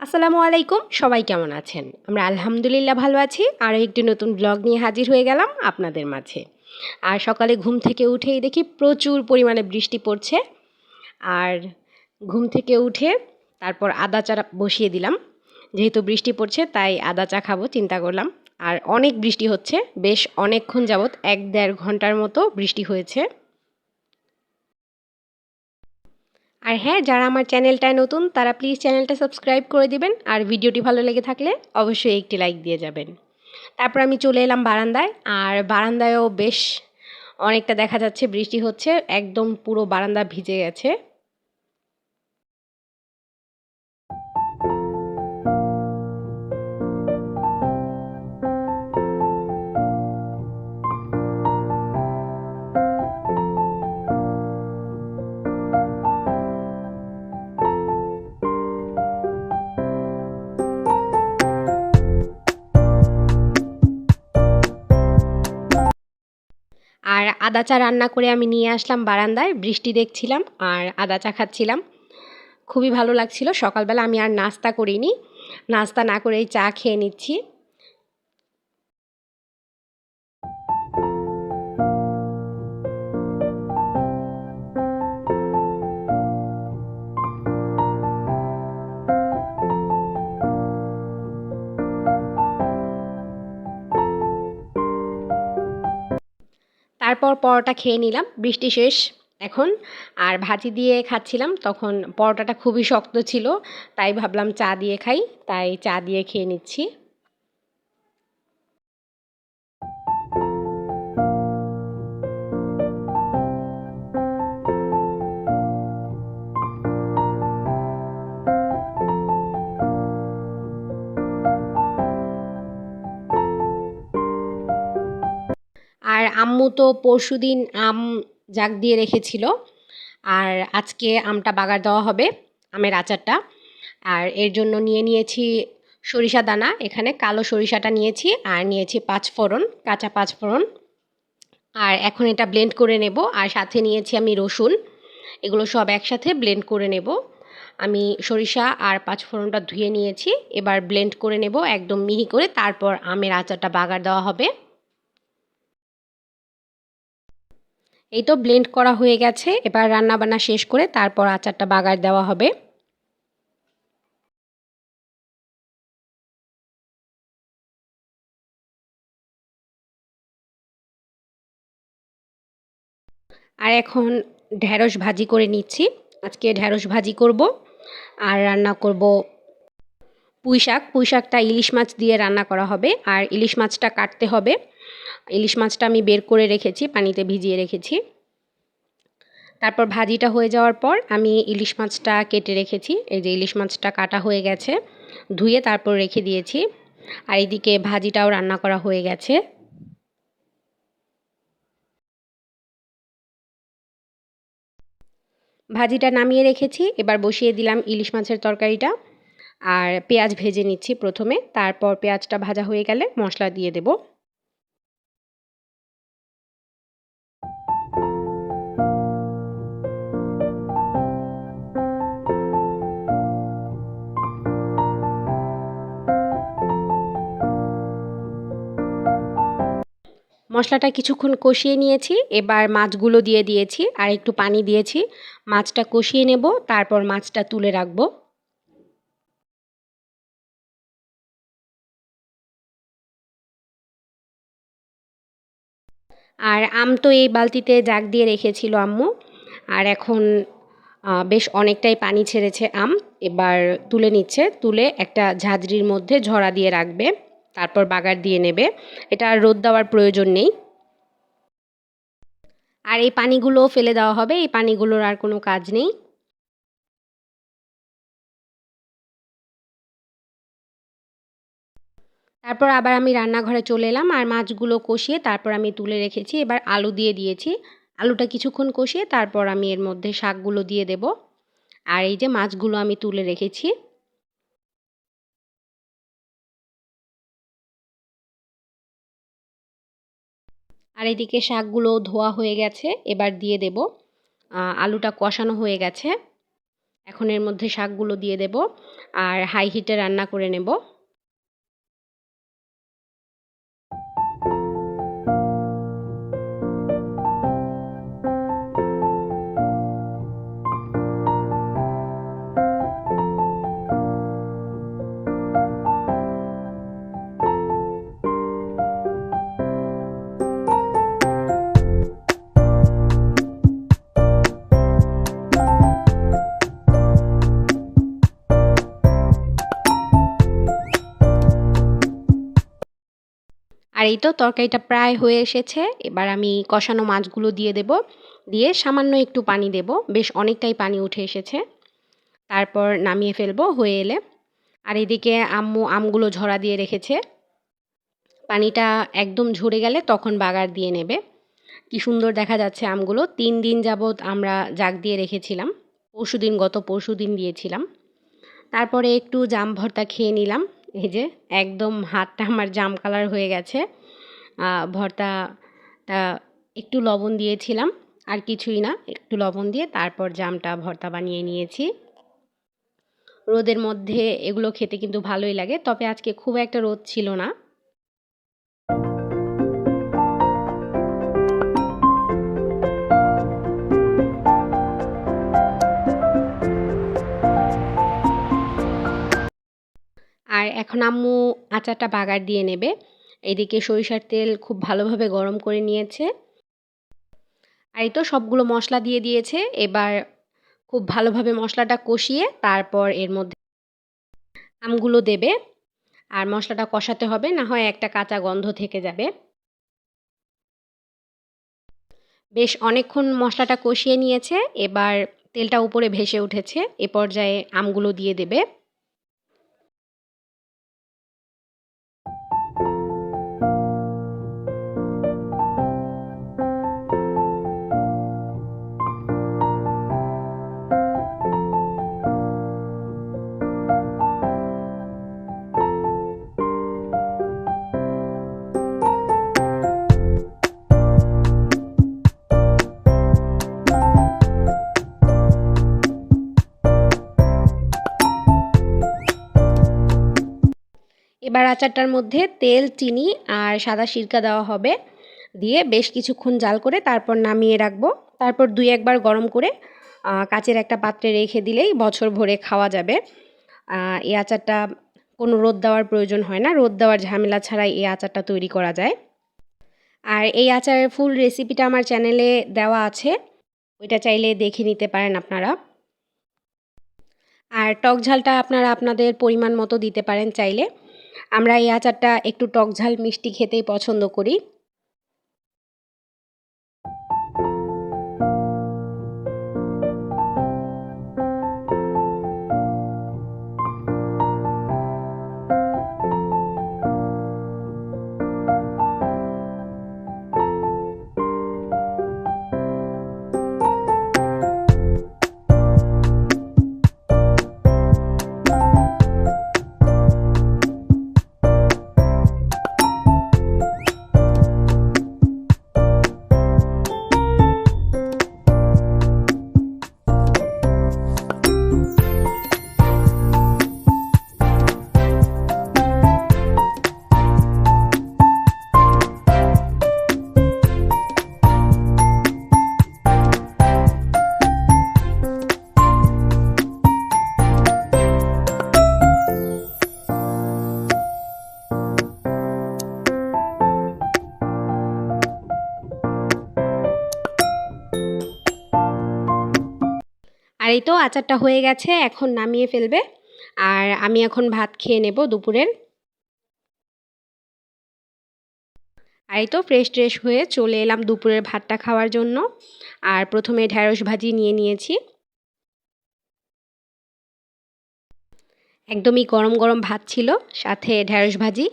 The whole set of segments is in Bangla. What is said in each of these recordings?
আসসালামু আলাইকুম, সবাই কেমন আছেন? আমরা আলহামদুলিল্লাহ ভালো আছি। আরও একটি নতুন ব্লগ নিয়ে হাজির হয়ে গেলাম আপনাদের মাঝে। আর সকালে ঘুম থেকে উঠেই দেখি প্রচুর পরিমাণে বৃষ্টি পড়ছে। আর ঘুম থেকে উঠে তারপর আদা চা বসিয়ে দিলাম। যেহেতু বৃষ্টি পড়ছে তাই আদা চা খাবো চিন্তা করলাম। আর অনেক বৃষ্টি হচ্ছে, বেশ অনেকক্ষণ যাবৎ ১-১.৫ ঘন্টার মতো বৃষ্টি হয়েছে। আর হ্যাঁ, যারা আমার চ্যানেলটায় নতুন তারা প্লিজ চ্যানেলটা সাবস্ক্রাইব করে দিবেন আর ভিডিওটি ভালো লেগে থাকলে অবশ্যই একটি লাইক দিয়ে যাবেন। তারপর আমি চলে এলাম বারান্দায়, আর বারান্দায়ও বেশ অনেকটা দেখা যাচ্ছে বৃষ্টি হচ্ছে, একদম পুরো বারান্দা ভিজে গেছে। আর আদা চা রান্না করে আমি নিয়ে আসলাম বারান্দায়, বৃষ্টি দেখছিলাম আর আদা চা খাচ্ছিলাম। খুবই ভালো লাগছিল। সকালবেলা আমি আর নাস্তা করিনি, নাস্তা না করেই চা খেয়ে নিচ্ছি। তারপর পরোটা খেয়ে নিলাম, বৃষ্টি শেষ এখন। আর ভাজি দিয়ে খাচ্ছিলাম, তখন পরোটাটা খুবই শক্ত ছিল, তাই ভাবলাম চা দিয়ে খাই, তাই চা দিয়ে খেয়ে নিচ্ছি। আর আম্মু তো পরশুদিন আম জাগ দিয়ে রেখেছিল, আর আজকে আমটা বাগার দেওয়া হবে, আমের আচারটা। আর এর জন্য নিয়ে নিয়েছি সরিষা দানা, এখানে কালো সরিষাটা নিয়েছি, আর নিয়েছি পাঁচফোড়ন, কাঁচা পাঁচফোড়ন। আর এখন এটা ব্লেন্ড করে নেব, আর সাথে নিয়েছি আমি রসুন। এগুলো সব একসাথে ব্লেন্ড করে নেব। আমি সরিষা আর পাঁচফোড়নটা ধুয়ে নিয়েছি, এবার ব্লেন্ড করে নেব একদম মিহি করে, তারপর আমের আচারটা বাগার দেওয়া হবে। এই তো ব্লেন্ড করা হয়ে গেছে, এবার রান্নাবান্না শেষ করে তারপর আচারটা বাগার দেওয়া হবে। আর এখন ঢ্যাঁড়স ভাজি করে নিচ্ছি। আজকে ঢ্যাঁড়স ভাজি করব, আর রান্না করব পুঁই শাক। পুঁই শাকটা ইলিশ মাছ দিয়ে রান্না করা হবে, আর ইলিশ মাছটা কাটতে হবে। ইলিশ মাছটা আমি বের করে রেখেছি, পানিতে ভিজিয়ে রেখেছি। তারপর ভাজিটা হয়ে যাওয়ার পর আমি ইলিশ মাছটা কেটে রেখেছি, এই যে ইলিশ মাছটা কাটা হয়ে গেছে, ধুয়ে তারপর রেখে দিয়েছি। আর এদিকে ভাজিটাও রান্না করা হয়ে গেছে। ভাজিটা নামিয়ে রেখেছি, এবার বসিয়ে দিলাম ইলিশ মাছের তরকারিটা। আর পেঁয়াজ ভেজে নিচ্ছি প্রথমে, তারপর পেঁয়াজটা ভাজা হয়ে গেলে মশলা দিয়ে দেব। মশলাটা কিছুক্ষণ কষিয়ে নিয়েছি, এবার মাছগুলো দিয়ে দিয়েছি আর একটু পানি দিয়েছি। মাছটা কষিয়ে নেব, তারপর মাছটা তুলে রাখবো। আর আম তো এই বালতিতে জাগ দিয়ে রেখেছিল আম্মু। আর এখন বেশ অনেকটাই পানি ছেড়েছে আম। এবার তুলে নিচ্ছে, তুলে একটা ঝাঁঝরির মধ্যে ঝরা দিয়ে রাখবে, তারপর বাগার দিয়ে নেবে। এটা আর রোদ দেওয়ার প্রয়োজন নেই। আর এই পানিগুলোও ফেলে দেওয়া হবে, এই পানিগুলোর আর কোনো কাজ নেই। তারপর আবার আমি রান্নাঘরে চলে এলাম, আর মাছগুলো কষিয়ে তারপর আমি তুলে রেখেছি। এবার আলু দিয়ে দিয়েছি। আলুটা কিছুক্ষণ কষিয়ে তারপর আমি এর মধ্যে শাকগুলো দিয়ে দেব। আর এই যে মাছগুলো আমি তুলে রেখেছি। আর এদিকে শাকগুলো ধোয়া হয়ে গেছে, এবার দিয়ে দেব। আলুটা কষানো হয়ে গেছে। এখন এর মধ্যে শাকগুলো দিয়ে দেব আর হাই হিটে রান্না করে নেব। আর এই তো তরকারিটা প্রায় হয়ে এসেছে। এবার আমি কষানো মাছগুলো দিয়ে দেব। দিয়ে সামান্য একটু পানি দেব। বেশ অনেকটাই পানি উঠে এসেছে। তারপর নামিয়ে ফেলবো হয়ে এলে। আর এদিকে আম্মু আমগুলো ঝরা দিয়ে রেখেছে। পানিটা একদম ঝরে গেলে তখন বাগার দিয়ে নেবে। কি সুন্দর দেখা যাচ্ছে আমগুলো। ৩ দিন যাবৎ আমরা জাগ দিয়ে রেখেছিলাম। গত পরশুদিন দিয়েছিলাম। তারপরে একটু জাম ভর্তা খেয়ে নিলাম। এই যে একদম হাতটা আমার জাম কালার হয়ে গেছে। ভর্তাটা একটু লবণ দিয়েছিলাম। আর কিছুই না। একটু লবণ দিয়ে তারপর জামটা ভর্তা বানিয়ে নিয়েছি। রোদের মধ্যে এগুলো খেতে কিন্তু ভালোই লাগে। তবে আজকে খুব একটা রোদ ছিল না। আর এখন আম্মু আচারটা বাগার দিয়ে নেবে। এদিকে সরিষার তেল খুব ভালোভাবে গরম করে নিয়েছে। আর এই তো সবগুলো মশলা দিয়ে দিয়েছে। এবার খুব ভালোভাবে মশলাটা কষিয়ে তারপর এর মধ্যে আমগুলো দেবে। আর মশলাটা কষাতে হবে, না হয় একটা কাঁচা গন্ধ থেকে যাবে। বেশ অনেকক্ষণ মশলাটা কষিয়ে নিয়েছে। এবার তেলটা উপরে ভেসে উঠেছে। এ পর্যায়ে আমগুলো দিয়ে দেবে। এবার আচারটার মধ্যে তেল, চিনি আর সাদা সিরকা দেওয়া হবে। দিয়ে বেশ কিছুক্ষণ জাল করে তারপর নামিয়ে রাখবো। তারপর ২-১ বার গরম করে কাচের একটা পাত্রে রেখে দিলেই বছর ভরে খাওয়া যাবে। এই আচারটা কোনো রোদ দেওয়ার প্রয়োজন হয় না। রোদ দেওয়ার ঝামেলা ছাড়াই এই আচারটা তৈরি করা যায়। আর এই আচারের ফুল রেসিপিটা আমার চ্যানেলে দেওয়া আছে। ওইটা চাইলে দেখে নিতে পারেন আপনারা। আর টক ঝালটা আপনারা আপনাদের পরিমাণ মতো দিতে পারেন চাইলে। আমরা এই আচারটা একটু টক ঝাল মিষ্টি খেতেই পছন্দ করি। আর এই তো আচারটা হয়ে গেছে। এখন নামিয়ে ফেলবে। আর আমি এখন ভাত খেয়ে নেব দুপুরের। আর এই তো ফ্রেশ-ট্রেশ হয়ে চলে এলাম দুপুরের ভাতটা খাওয়ার জন্য। আর ১ম এ ঢেঁড়স ভাজি নিয়ে নিয়েছি। একদমই গরম, গরম ভাত ছিল, সাথে ঢেঁড়স ভাজি।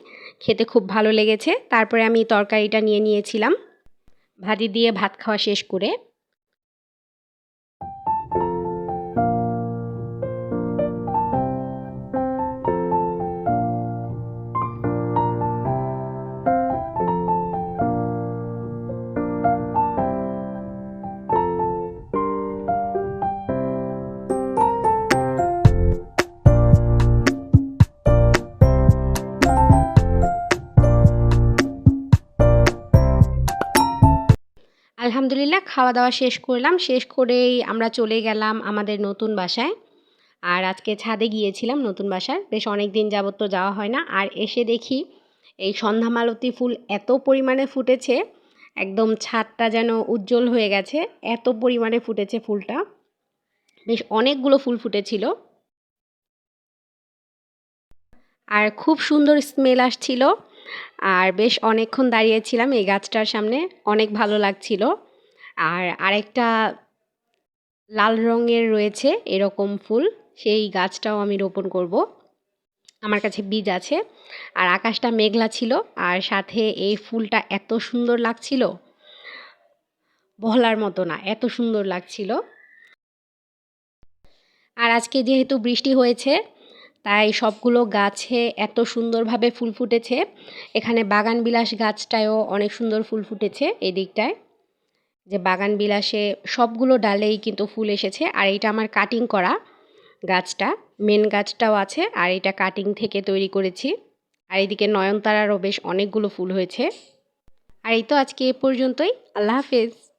খেতে খুব ভালো লেগেছে। তারপরে আমি তরকারিটা নিয়ে নিয়েছিলাম। ভাজি দিয়ে ভাত খাওয়া শেষ করে। আলহামদুলিল্লাহ খাওয়া দাওয়া শেষ করলাম। শেষ করেই আমরা চলে গেলাম আমাদের নতুন বাসায়। আর আজকে ছাদে গিয়েছিলাম নতুন বাসার। বেশ অনেকদিন যাবত তো যাওয়া হয় না। আর এসে দেখি এই সন্ধ্যামালতী ফুল এত পরিমাণে ফুটেছে, একদম ছাদটা যেন উজ্জ্বল হয়ে গেছে। এত পরিমাণে ফুটেছে ফুলটা। বেশ অনেকগুলো ফুল ফুটেছিল। আর খুব সুন্দর স্মেল আসছিল। আর বেশ অনেকক্ষণ দাঁড়িয়েছিলাম এই গাছটার সামনে। অনেক ভালো লাগছিল। আর আরেকটা লাল রঙের রয়েছে এরকম ফুল, সেই গাছটাও আমি রোপণ করব। আমার কাছে বীজ আছে। আর আকাশটা মেঘলা ছিল, আর সাথে এই ফুলটা এত সুন্দর লাগছিল, বলার মতো না, এত সুন্দর লাগছিল। আর আজকে যেহেতু বৃষ্টি হয়েছে, তাই সবগুলো গাছে এত সুন্দরভাবে ফুল ফুটেছে। এখানে বাগানবিলাস গাছটায়ও অনেক সুন্দর ফুল ফুটেছে এই দিকটায়। যে বাগানবিলাসে সবগুলো ডালেই কিন্তু ফুল এসেছে। আর এইটা আমার কাটিং করা গাছটা, মেন গাছটাও আছে, আর এটা কাটিং থেকে তৈরি করেছি। আর এদিকে নয়নতারারও বেশ অনেকগুলো ফুল হয়েছে। আর এই তো আজকে এ পর্যন্তই। আল্লাহ হাফেজ।